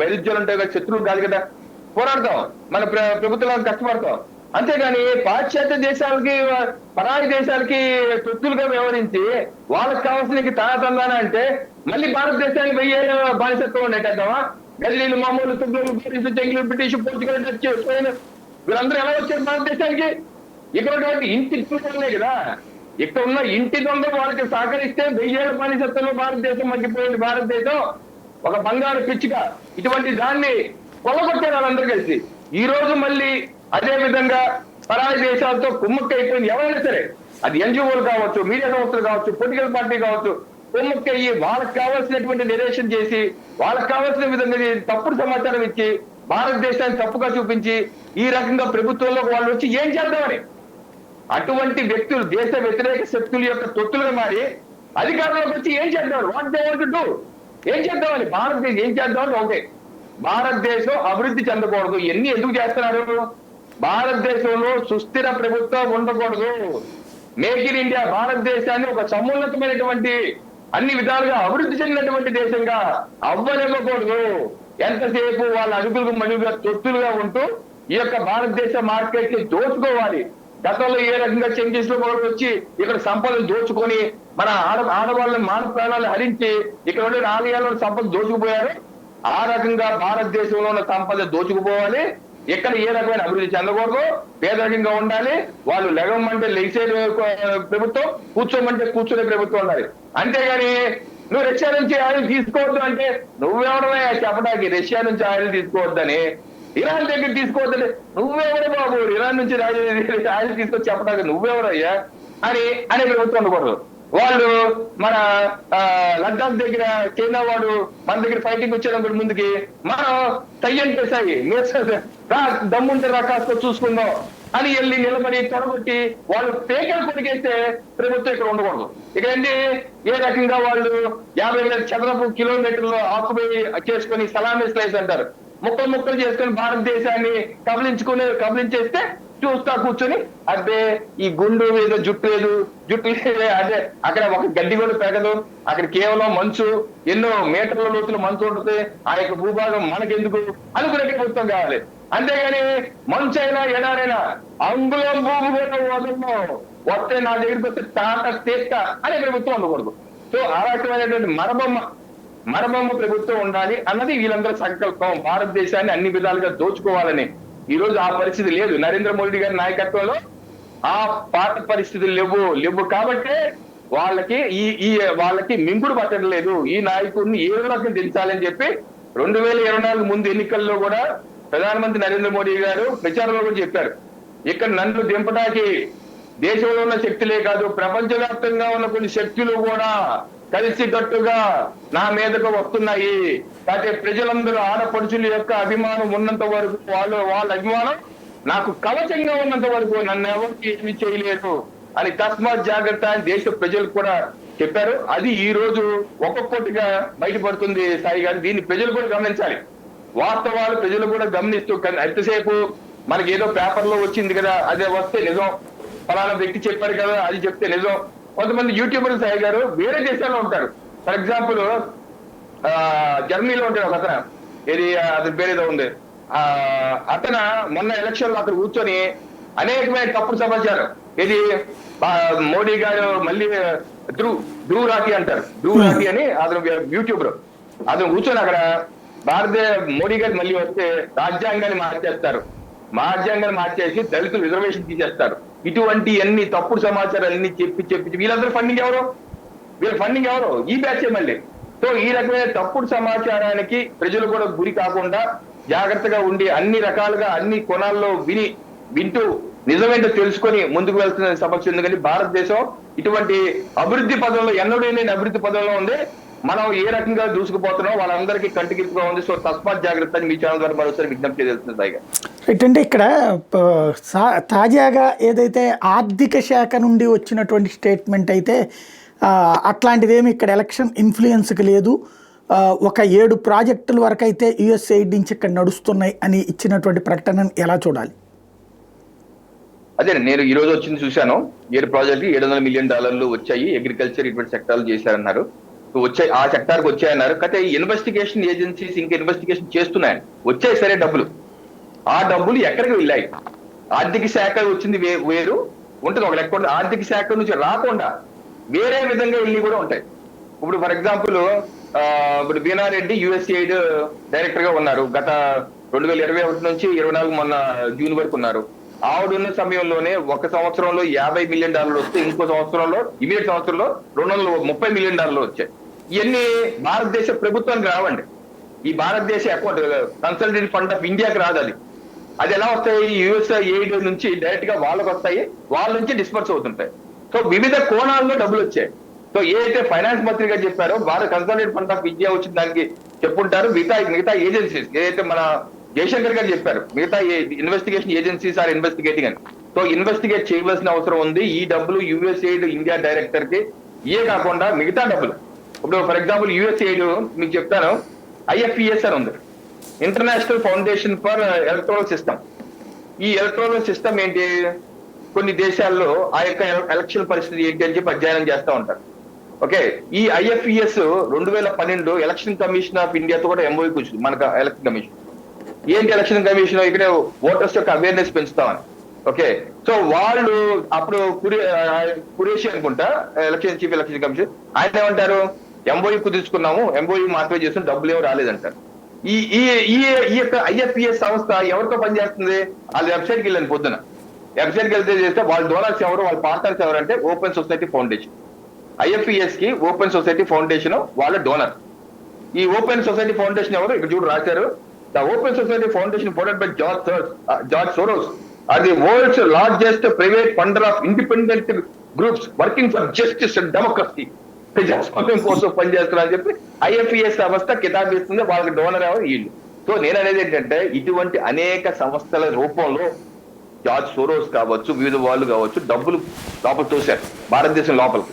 వైరుధ్యాలు ఉంటాయి కదా, శత్రువులు కాదు కదా, పోరాడతాం, మన ప్రభుత్వాలకు కష్టపడతాం. అంతేగాని పాశ్చాత్య దేశాలకి, పరాయి దేశాలకి తొత్తులుగా వ్యవహరించి వాళ్ళకి కావాల్సిన తానతందాన అంటే మళ్ళీ భారతదేశానికి వెయ్యేళ్ళ బానిసత్వం ఉండేటద్దామా? గదిలీలు, మామూలు, తుగ్గులు, చెంగులు, బ్రిటిష్, పోర్చుగల్, డచ్, స్పెయిన్ వీళ్ళందరూ ఎలా వచ్చారు భారతదేశానికి? ఇక్కడ ఇంటి చూడలే కదా, ఇక్కడ ఉన్న ఇంటి దొంగ వాళ్ళకి సహకరిస్తే 1000 ఏళ్ల బానిసత్వంలో భారతదేశం మగ్గిపోయింది. భారతదేశం ఒక బంగారు పిచ్చిక. ఇటువంటి దాన్ని కొల్లగొట్టారు వాళ్ళందరూ కలిసి. ఈ రోజు మళ్ళీ అదే విధంగా పరాయి దేశాలతో కుమ్మక్కైపోయింది. ఎవరైనా సరే, అది ఎన్జిఓలు కావచ్చు, మీడియా సంస్థలు కావచ్చు, పొలిటికల్ పార్టీ కావచ్చు, కుమ్మక్కయ్యి వాళ్ళకి కావాల్సినటువంటి నిరేషన్ చేసి, వాళ్ళకి కావాల్సిన విధంగా తప్పుడు సమాచారం ఇచ్చి, భారతదేశాన్ని తప్పుగా చూపించి, ఈ రకంగా ప్రభుత్వంలో వాళ్ళు వచ్చి ఏం చేద్దామని అటువంటి వ్యక్తులు, దేశ వ్యతిరేక శక్తుల యొక్క తొత్తులుగా మారి అధికారంలోకి వచ్చి ఏం చేద్దాం, what they want to do, ఏం చేద్దామని, భారతదేశం ఏం చేద్దామని ఒకటే, భారతదేశం అభివృద్ధి చెందకూడదు. ఇవన్నీ ఎందుకు చేస్తున్నారు? భారతదేశంలో సుస్థిర ప్రభుత్వం ఉండకూడదు. మేక్ ఇన్ ఇండియా, భారతదేశాన్ని ఒక సమున్నతమైనటువంటి అన్ని విధాలుగా అభివృద్ధి చెందినటువంటి దేశంగా అవ్వనివ్వకూడదు. ఎంతసేపు వాళ్ళ అడుగులకు మడుగుగా తొత్తులుగా ఉంటూ ఈ యొక్క భారతదేశ మార్కెట్ ని దోచుకోవాలి. గతంలో ఏ రకంగా చెంగీస్ లో వచ్చి ఇక్కడ సంపదను దోచుకొని మన ఆడవాళ్ళని, మాన ప్రాణాలను హరించి ఇక్కడ ఉండే ఆలయాలను సంపద దోచుకుపోయారు. ఆ రకంగా భారతదేశంలో ఉన్న సంపద దోచుకుపోవాలి, ఎక్కడ ఏ రకమైన అభివృద్ధి చెందకూడదు, పేదరికంగా ఉండాలి, వాళ్ళు లెగమంటే లెగిసే ప్రభుత్వం, కూర్చోమంటే కూర్చునే ప్రభుత్వం ఉండాలి. అంతేగాని నువ్వు రష్యా నుంచి ఆయిల్ తీసుకోవద్దు అంటే నువ్వెవడమే చెప్పడానికి రష్యా నుంచి ఆయిల్ తీసుకోవద్దని, ఇరాన్ దగ్గర తీసుకోవద్దని నువ్వెవరు బాబు, ఇరాన్ నుంచి ఆయిల్ తీసుకొచ్చి చెప్పడానికి నువ్వెవరయ్యా అనే ప్రభుత్వం ఉండకూడదు. వాళ్ళు మన లద్దాఖ్ దగ్గర చైనా వాడు మన దగ్గర ఫైటింగ్ వచ్చేటప్పుడు ముందుకి మనం తయ్యంటే సాయి దమ్ముంటే రకాస్తో చూసుకుందాం అని వెళ్ళి నిలబడి తొడగొట్టి వాళ్ళు పేకలు కొడిగేస్తే ప్రభుత్వం ఇక్కడ ఉండకూడదు. ఇక్కడండి ఏ రకంగా వాళ్ళు 50,000 చదరపు కిలోమీటర్లు ఆక్యుపై చేసుకుని సలామీ స్లైస్ అంటారు, ముక్కలు ముక్కలు చేసుకుని భారతదేశాన్ని కబలించేస్తే చూస్తా కూర్చొని అదే ఈ గుండు ఏదో జుట్టు లేదు అదే అక్కడ ఒక గడ్డి కూడా పెరగదు, అక్కడ కేవలం మంచు, ఎన్నో మీటర్ల లోతులు మంచు ఉంటుంది, ఆ యొక్క భూభాగం మనకెందుకు అనుకునే ప్రభుత్వం కావాలి. అంతేగాని మంచు అయినా ఎడారైనా అంగుళం భూమి కూడా వదలను, వస్తే నా దగ్గరికి వస్తే తాట తేట అనే ప్రభుత్వం ఉండకూడదు. సో ఆ రకమైనటువంటి మరబొమ్మ ప్రభుత్వం ఉండాలి అన్నది వీళ్ళందరూ సంకల్పం. భారతదేశాన్ని అన్ని విధాలుగా దోచుకోవాలని. ఈ రోజు ఆ పరిస్థితి లేదు. నరేంద్ర మోడీ గారి నాయకత్వంలో ఆ పాత పరిస్థితులు లేవు కాబట్టి వాళ్ళకి మింగుడు పట్టడం లేదు. ఈ నాయకుడిని ఏ రకంగా దించాలని చెప్పి 2024 ముందు ఎన్నికల్లో కూడా ప్రధానమంత్రి నరేంద్ర మోడీ గారు ప్రచారంలో కూడా చెప్పారు, ఇక్కడ నన్ను దింపడానికి దేశంలో ఉన్న శక్తులే కాదు, ప్రపంచవ్యాప్తంగా ఉన్న కొన్ని శక్తులు కూడా కలిసికట్టుగా నా మీదకు వస్తున్నాయి. అయితే ప్రజలందరూ ఆడపడుచుల యొక్క అభిమానం ఉన్నంత వరకు వాళ్ళ అభిమానం నాకు కవచంగా ఉన్నంత వరకు నన్ను ఎవరికి ఏమి చేయలేరు అని తస్మాత్ జాగ్రత్త అని దేశ ప్రజలు కూడా చెప్పారు. అది ఈ రోజు ఒక్కొక్కటిగా బయటపడుతుంది సాయి గారు. దీన్ని ప్రజలు కూడా గమనించాలి. వాస్తవాలు ప్రజలు కూడా గమనిస్తూ ఎంతసేపు మనకి ఏదో పేపర్లో వచ్చింది కదా అదే వస్తే నిజం, ఫలానా వ్యక్తి చెప్పారు కదా అది చెప్తే నిజం. కొంతమంది యూట్యూబర్లు సాయి గారు వేరే దేశాల్లో ఉంటారు. ఫర్ ఎగ్జాంపుల్ జర్మనీలో ఉంటాడు ఒక అతను, అతని పేరేదో ఉంది, అతను మొన్న ఎలక్షన్ లో అతను కూర్చొని అనేకమైన తప్పుడు సమాచారం, మోడీ గారు మళ్ళీ ధ్రువ్ రాఠీ అంటారు, ధ్రువ్ రాఠీ అని అతను యూట్యూబర్, అతను కూర్చొని అక్కడ మోడీ గారు మళ్ళీ వస్తే రాజ్యాంగాన్ని మార్చేసి దళితులు రిజర్వేషన్ తీసేస్తారు. ఇటువంటి అన్ని తప్పుడు సమాచారాలన్నీ చెప్పి వీళ్ళందరూ వీళ్ళ ఫండింగ్ ఎవరు ఈ బ్యాచ్ మళ్ళీ. సో ఈ రకమైన తప్పుడు సమాచారానికి ప్రజలు కూడా గురి కాకుండా జాగ్రత్తగా ఉండి అన్ని రకాలుగా అన్ని కోణాల్లో వింటూ నిజమేంటో తెలుసుకొని ముందుకు వెళ్తున్న సమస్య ఉంది. కానీ భారతదేశం ఇటువంటి అభివృద్ధి పదంలో ఎన్నడూ లేని అభివృద్ధి పదంలో ఉంది. మనం ఏ రకంగా దూసుకుపోతున్నాం వాళ్ళందరికీ కంటికిగా ఉంది. సో తస్మాత్ జాగ్రత్త అని మీ ఛానల్ ద్వారా మరోసారి విజ్ఞప్తి చేస్తుంది సాయిగా. ఏంటంటే ఇక్కడ తాజాగా ఏదైతే ఆర్థిక శాఖ నుండి వచ్చినటువంటి స్టేట్మెంట్ అయితే అట్లాంటిదేమి ఇక్కడ ఎలక్షన్ ఇన్ఫ్లుయెన్స్కి లేదు, ఒక 7 ప్రాజెక్టుల వరకు అయితే యుఎస్ఐడి నుంచి ఇక్కడ నడుస్తున్నాయి అని ఇచ్చినటువంటి ప్రకటనను ఎలా చూడాలి? అదే నేను ఈ రోజు వచ్చింది చూశాను, 7 ప్రాజెక్టులు $700 మిలియన్ వచ్చాయి, అగ్రికల్చర్ ఇటువంటి సెక్టార్లు చేశారన్నారు, వచ్చాయి ఆ సెక్టార్కి వచ్చాయన్నారు. అయితే ఇన్వెస్టిగేషన్ ఏజెన్సీస్ ఇంకా ఇన్వెస్టిగేషన్ చేస్తున్నాయని వచ్చాయి సరే డబ్బులు, ఆ డబ్బులు ఎక్కడికి వెళ్ళాయి? ఆర్థిక శాఖ వచ్చింది వేరు ఉంటుంది ఒక లెక్క, ఆర్థిక శాఖ నుంచి రాకుండా వేరే విధంగా వెళ్ళి కూడా ఉంటాయి. ఇప్పుడు ఫర్ ఎగ్జాంపుల్ ఇప్పుడు వీణారెడ్డి యుఎస్ఐడ్ డైరెక్టర్ గా ఉన్నారు, గత 2021 నుంచి 24 మొన్న జూన్ వరకు ఉన్నారు. ఆవిడున్న సమయంలోనే ఒక సంవత్సరంలో $50 మిలియన్ వస్తే ఇంకో సంవత్సరంలో ఇమీడియట్ సంవత్సరంలో $230 మిలియన్ వచ్చాయి. ఇవన్నీ భారతదేశ ప్రభుత్వానికి రావండి. ఈ భారతదేశ అకౌంట్ కన్సల్టెంట్ ఫండ్ ఆఫ్ ఇండియాకి రాదు. అది ఎలా వస్తాయి? యుఎస్ఐడ్ నుంచి డైరెక్ట్ గా వాళ్ళకి వస్తాయి, వాళ్ళ నుంచి డిస్పర్స్ అవుతుంటాయి. సో వివిధ కోణాల్లో డబ్బులు వచ్చాయి. సో ఏదైతే ఫైనాన్స్ మంత్రి గారు చెప్పారో భారత కన్సల్టెంట్ ఫండ్ ఆఫ్ ఇండియా వచ్చిన దానికి చెప్పుంటారు. మిగతా ఏజెన్సీస్ ఏదైతే మన జయశంకర్ గారు చెప్పారు, మిగతా ఇన్వెస్టిగేషన్ ఏజెన్సీస్ ఆర్ ఇన్వెస్టిగేటింగ్ అని. సో ఇన్వెస్టిగేట్ చేయవలసిన అవసరం ఉంది. ఈ డబ్బులు యుఎస్ఐడ్ ఇండియా డైరెక్టర్ కి ఇయే కాకుండా మిగతా డబ్బులు, ఇప్పుడు ఫర్ ఎగ్జాంపుల్ యుఎస్ఐడ్ మీకు చెప్తాను, IFES అని ఉంది, international foundation for electoral system. ఈ ఎలక్ట్రల్ సిస్టమ్ ఏంటి? కొన్ని దేశాల్లో ఆ యొక్క ఎలక్షన్ పరిస్థితి ఏంటి అని చెప్పి అధ్యయనం చేస్తూ ఉంటారు. ఓకే, ఈ IFES 2012 ఎలక్షన్ కమిషన్ ఆఫ్ ఇండియాతో కూడా MOU కూర్చుంది. మనకు ఎలక్షన్ కమిషన్ ఏంటి? ఎలక్షన్ కమిషన్ ఇక్కడ ఓటర్స్ యొక్క అవేర్నెస్ పెంచుతామని. ఓకే, సో వాళ్ళు అప్పుడు కురేషి అనుకుంటా చీఫ్ ఎలక్షన్ కమిషన్, ఆయన ఏమంటారు, MOU కుదుర్చుకున్నాము, MOU మాత్రమే చేస్తున్న డబ్బులు ఏమో రాలేదంటారు. ఈ ఈ ఈ ఈ యొక్క ఐఎఫ్పిఎస్ సంస్థ ఎవరితో పనిచేస్తుంది? వాళ్ళ వెబ్సైట్కి వెళ్ళాను పొద్దున. వెబ్సైట్కి వెళ్తే చేస్తే వాళ్ళ డోనర్స్ ఎవరు, వాళ్ళ పార్ట్నర్స్ ఎవరంటే ఓపెన్ సొసైటీ ఫౌండేషన్. ఐఎఫ్పిఎస్ కి ఓపెన్ సొసైటీ ఫౌండేషన్ వాళ్ళ డోనర్. ఈ ఓపెన్ సొసైటీ ఫౌండేషన్ ఎవరు? ఇక్కడ చూడు రాశారు, the open society foundation founded by George Soros are the world's largest private funder of independent groups working for justice and democracy. ప్రజాస్వామ్యం కోసం పనిచేస్తున్నారని చెప్పి ఐఎఫ్పిఎస్ సంస్థ కితాబ్ ఇస్తుంది. వాళ్ళకి డోనర్ ఎవరు? వీళ్ళు. సో నేను అనేది ఏంటంటే ఇటువంటి అనేక సంస్థల రూపంలో జార్జ్ సోరోస్ కావచ్చు, వివిధ వాళ్ళు కావచ్చు, డబ్బులు లోపల తోశారు భారతదేశం లోపలికి.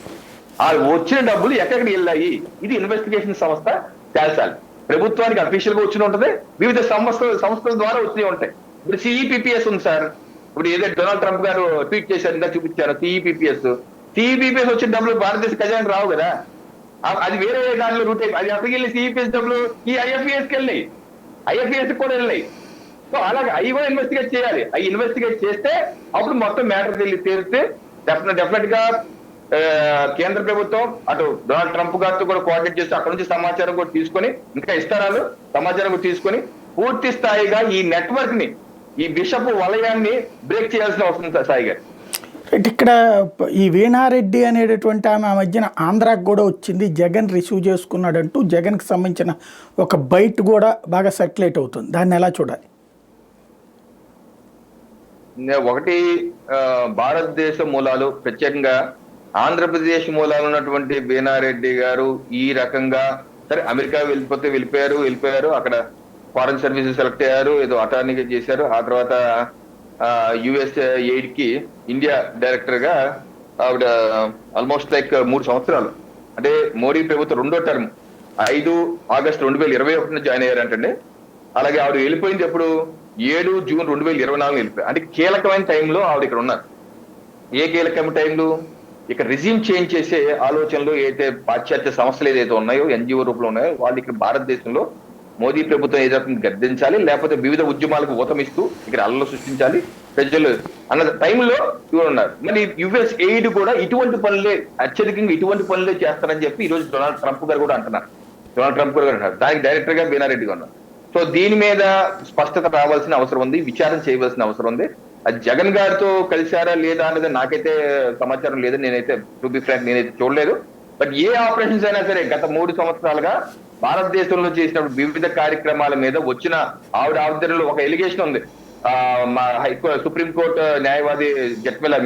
ఆ వచ్చిన డబ్బులు ఎక్కడికి వెళ్ళాయి? ఇది ఇన్వెస్టిగేషన్ సంస్థ తేల్చాలి. ప్రభుత్వానికి అఫీషియల్ గా వచ్చిన ఉంటది, వివిధ సంస్థల ద్వారా వచ్చి ఉంటాయి. ఇప్పుడు సిఈపిపిఎస్ ఉంది సార్. ఇప్పుడు ఏదైతే డొనాల్డ్ ట్రంప్ గారు ట్వీట్ చేశారు, ఇంకా చూపించారు సిఈపిపిఎస్ వచ్చిన డబ్బులు భారతదేశ ఖజానాకి రావు కదా, అది వేరే దానిలో రూట్ అయిపోయి అది ఎక్కడికి వెళ్ళి సిఈపిఎస్ డబ్బులు ఈ ఐఎఫ్పిఎస్కి వెళ్ళినాయి, ఐఎఫ్పిఎస్ కూడా వెళ్ళినాయి. సో అలాగే అవి కూడా ఇన్వెస్టిగేట్ చేయాలి. అవి ఇన్వెస్టిగేట్ చేస్తే అప్పుడు మొత్తం మ్యాటర్ తేలితే డెఫినెట్ గా కేంద్ర ప్రభుత్వం అటు డొనాల్డ్ ట్రంప్ గారితో కూడా కోఆర్డినేట్ చేసి అక్కడ నుంచి సమాచారం కూడా తీసుకొని, ఇంకా ఇస్తారాలు సమాచారం కూడా తీసుకొని పూర్తి స్థాయిగా ఈ నెట్వర్క్ ని, ఈ బిషప్ వలయాన్ని బ్రేక్ చేయాల్సిన అవసరం సాయి గారు. ఇక్కడ ఈ వీణారెడ్డి అనేటటువంటి ఆమె ఆ మధ్యన ఆంధ్రాకి కూడా వచ్చింది, జగన్ రిసీవ్ చేసుకున్నాడంటూ జగన్కి సంబంధించిన ఒక బైట్ కూడా బాగా సర్క్యులేట్ అవుతుంది. దాన్ని ఎలా చూడాలి? ఒకటి, భారతదేశ మూలాలు, ప్రత్యేకంగా ఆంధ్రప్రదేశ్ మూలాలు ఉన్నటువంటి వీణారెడ్డి గారు ఈ రకంగా సరే అమెరికా వెళ్ళిపోయారు, అక్కడ ఫారెన్ సర్వీసెస్ సెలెక్ట్ అయ్యారు, ఏదో అటార్నీగా చేశారు. ఆ తర్వాత యుఎస్ ఎయిడ్ కి ఇండియా డైరెక్టర్ గా ఆవిడ ఆల్మోస్ట్ లైక్ 3 సంవత్సరాలు, అంటే మోడీ ప్రభుత్వం 2వ టర్మ్ 5 ఆగస్టు 2021 జాయిన్ అయ్యారంటండి. అలాగే ఆవిడ వెళ్ళిపోయింది ఎప్పుడు? 7 జూన్ 2024 వెళ్ళిపోయారు. అంటే కీలకమైన టైంలో ఆవిడ ఇక్కడ ఉన్నారు. ఏ కీలకమైన టైంలో? ఇక్కడ రిజ్యూమ్ చేంజ్ చేసే ఆలోచనలు ఏదైతే పాశ్చాత్య సంస్థలు ఏదైతే ఉన్నాయో, ఎన్జిఓ రూపంలో ఉన్నాయో, వాళ్ళు ఇక్కడ భారతదేశంలో మోదీ ప్రభుత్వం ఏదైతే గర్దించాలి, లేకపోతే వివిధ ఉద్యమాలకు ఊతమిస్తూ ఇక్కడ అల్లలు సృష్టించాలి ప్రజలు అన్న టైంలో ఇవ్వరు ఉన్నారు. మరి యుఎస్ ఎయిడ్ కూడా ఇటువంటి పనులే, అత్యధికంగా ఇటువంటి పనులే చేస్తారని చెప్పి ఈ రోజు డొనాల్డ్ ట్రంప్ గారు కూడా అంటున్నారు. దానికి డైరెక్టర్ గా వీణారెడ్డి ఉన్నారు. సో దీని మీద స్పష్టత రావాల్సిన అవసరం ఉంది, విచారణ చేయవలసిన అవసరం ఉంది. అది జగన్ గారితో కలిశారా లేదా అనేది నాకైతే సమాచారం లేదు, నేనైతే టు బి ఫ్రాంక్ నేనైతే చూడలేదు. బట్ ఏ ఆపరేషన్స్ అయినా సరే గత 3 సంవత్సరాలుగా భారతదేశంలో చేసిన వివిధ కార్యక్రమాల మీద వచ్చిన ఆవిడ ఆవిడలో ఒక ఎలిగేషన్ ఉంది. మా సుప్రీంకోర్టు న్యాయవాది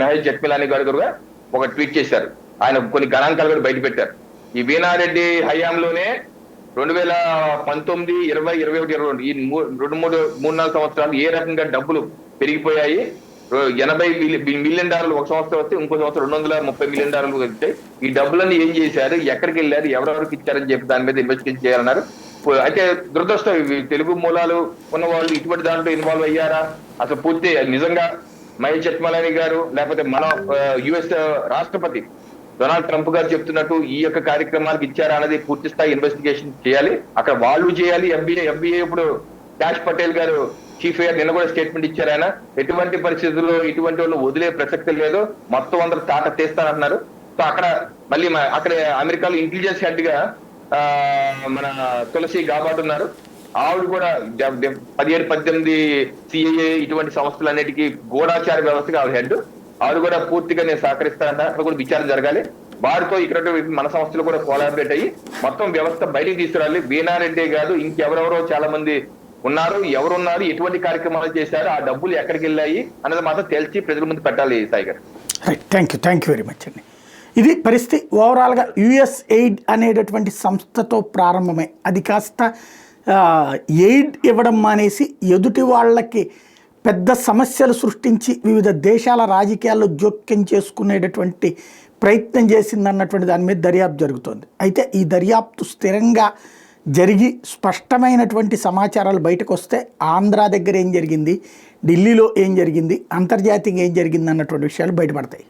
మహేష్ జట్మిలాని గారు కూడా ఒక ట్వీట్ చేశారు. ఆయన కొన్ని గణాంకాలు కూడా బయట పెట్టారు. ఈ వీణారెడ్డి హయాంలోనే 2019, 20, 21, 22 ఈ 3-4 సంవత్సరాలు ఏ రకంగా డబ్బులు పెరిగిపోయాయి. $80 మిలియన్ ఒక సంవత్సరం వస్తే ఇంకో సంవత్సరం $230 మిలియన్ వచ్చాయి. ఈ డబ్బులన్నీ ఏం చేశారు, ఎక్కడికి వెళ్ళారు, ఎవరెవరికి ఇచ్చారని చెప్పి దాని మీద ఇన్వెస్టిగేషన్ చేయాలన్నారు. అయితే దురదృష్టం, తెలుగు మూలాలు ఉన్న వాళ్ళు ఇటువంటి దాంట్లో ఇన్వాల్వ్ అయ్యారా? అసలు పూర్తి నిజంగా మహేష్ జట్మలాని గారు లేకపోతే మన యుఎస్ రాష్ట్రపతి డొనాల్డ్ ట్రంప్ గారు చెప్తున్నట్టు ఈ యొక్క కార్యక్రమాలకు ఇచ్చారా అనేది పూర్తి స్థాయి ఇన్వెస్టిగేషన్ చేయాలి. అక్కడ వాళ్ళు చేయాలి. ఎంబీఏ ఇప్పుడు క్యాష్ పటేల్ గారు చీఫ్ అయ్యారు, నిన్న కూడా స్టేట్మెంట్ ఇచ్చారు. ఆయన ఎటువంటి పరిస్థితుల్లో ఇటువంటి వాళ్ళు వదిలే ప్రసక్తి లేదు, మొత్తం అందరూ తాట తీస్తారంటున్నారు. సో అక్కడ మళ్ళీ అక్కడ అమెరికాలో ఇంటెలిజెన్స్ హెడ్ గా మన తులసి గాబాట్ ఉన్నారు. ఆవిడ కూడా 17-18 సిఐఏ ఇటువంటి సంస్థలన్నిటికీ గూఢాచార వ్యవస్థగా ఆవిడ హెడ్. ఆవిడ కూడా పూర్తిగా నేను సహకరిస్తానంట. అక్కడ కూడా విచారణ జరగాలి. వారితో ఇక్కడ మన సంస్థలు కూడా కోలాబరేట్ అయ్యి మొత్తం వ్యవస్థ బయటికి తీసుకురాలి. వీణారెడ్డి కాదు, ఇంకెవరెవరో చాలా మంది ఉన్నారు, ఎవరున్నారు, ఎటువంటి కార్యక్రమాలు చేశారు, ఆ డబ్బులు ఎక్కడికి వెళ్ళాయి అన్నది మాత్రం తెలిసి ప్రజల ముందు పెట్టాలి. సాయి గారు, థ్యాంక్ యూ వెరీ మచ్ అండి. ఇది పరిస్థితి. ఓవరాల్గా యుఎస్ ఎయిడ్ అనేటటువంటి సంస్థతో ప్రారంభమై అది కాస్త ఎయిడ్ ఇవ్వడం మానేసి ఎదుటి వాళ్ళకి పెద్ద సమస్యలు సృష్టించి వివిధ దేశాల రాజకీయాల్లో జోక్యం చేసుకునేటటువంటి ప్రయత్నం చేసిందన్నటువంటి దాని మీద దర్యాప్తు జరుగుతోంది. అయితే ఈ దర్యాప్తు స్థిరంగా జరిగి స్పష్టమైనటువంటి సమాచారాలు బయటకు వస్తే ఆంధ్ర దగ్గర ఏం జరిగింది, ఢిల్లీలో ఏం జరిగింది, అంతర్జాతీయంగా ఏం జరిగింది అన్నటువంటి విషయాలు బయటపడతాయి.